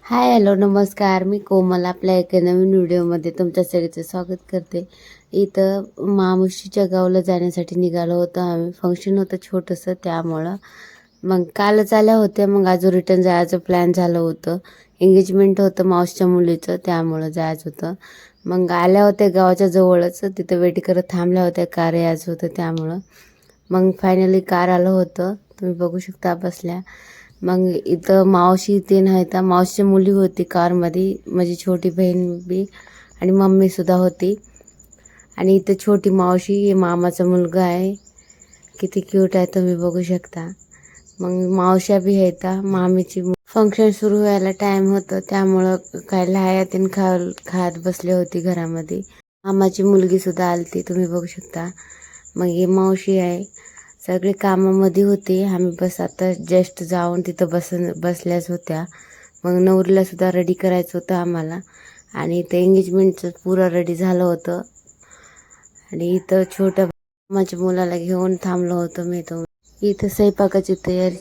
Hi hello नमस्कार. मी कोमल आपल्या एका नवीन व्हिडिओमध्ये तुमच्या सगळ्यांचं स्वागत करते. इथं मामुशीच्या गावाला जाण्यासाठी निघालो होतो आम्ही. फंक्शन होतं छोटंसं, त्यामुळं मग कालच आल्या होत्या. मग अजून रिटर्न जायचं प्लॅन झालं होतं. एंगेजमेंट होतं मावशीच्या मुलीचं, त्यामुळं जायचं होतं. मग आल्या होत्या गावाच्या जवळच, तिथं वेट करत थांबल्या होत्या. कार यायचं होतं त्यामुळं मग फायनली कार आलं होतं. तुम्ही बघू शकता बसल्या. मग इथं मावशी ते नाही तर मावशीची मुली होती कारमध्ये, माझी छोटी बहीण बी आणि मम्मीसुद्धा होती. आणि इथं छोटी मावशी मामाचा मुलगा आहे, किती क्यूट आहे तुम्ही बघू शकता. मग मावश्या बी आहेत. मामीची फंक्शन सुरू व्हायला टाईम होतं, त्यामुळं काय लाह्यातीन खात बसले होती घरामध्ये. मामाची मुलगीसुद्धा आलती, तुम्ही बघू शकता. मग ही मावशी आहे. सगळे कामामध्ये होते. आम्ही बस आता जस्ट जाऊन तिथं बसल्याच होत्या. मग नवरीलासुद्धा रेडी करायचं होतं आम्हाला. आणि इथं एंगेजमेंटचं पुरं रेडी झालं होतं. आणि इथं छोट्या मामाच्या मुलाला घेऊन थांबलो होतो मी. इथं स्वयंपाकाची तयारी.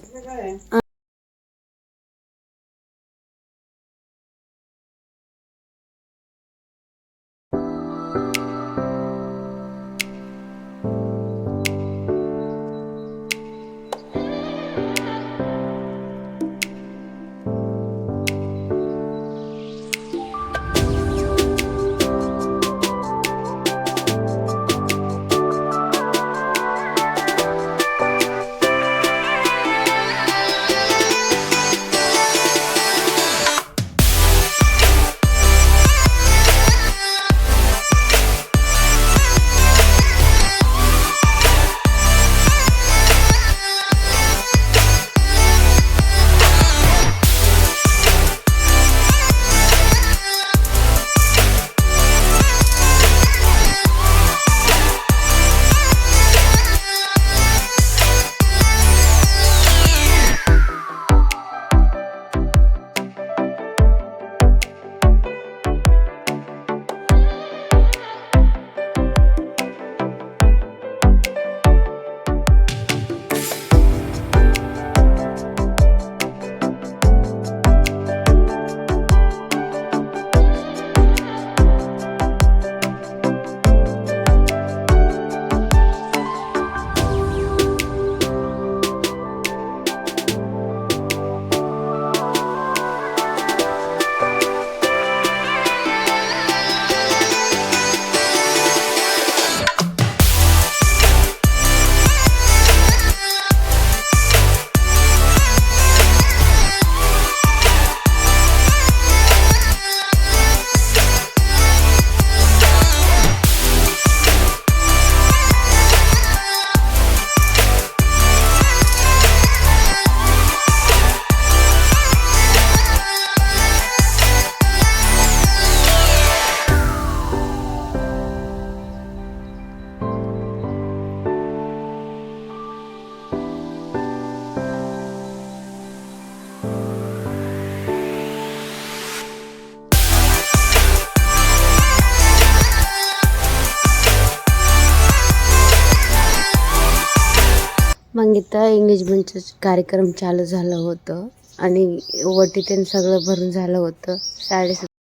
मग इथं एंगेजमेंटचं कार्यक्रम चालू झालं होतं. आणि वटी ते सगळं भरून झालं होतं.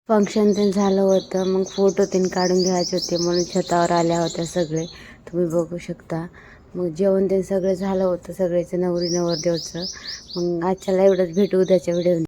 फंक्शन ते झालं होतं. मग फोटो ते काढून घ्यायचे होते म्हणून छतावर आल्या होत्या सगळे, तुम्ही बघू शकता. मग जेवण ते सगळं झालं होतं, सगळ्याचं नवरी नवरदेवचं. मग आजच्याला एवढंच, भेटू उद्याच्या व्हिडिओ.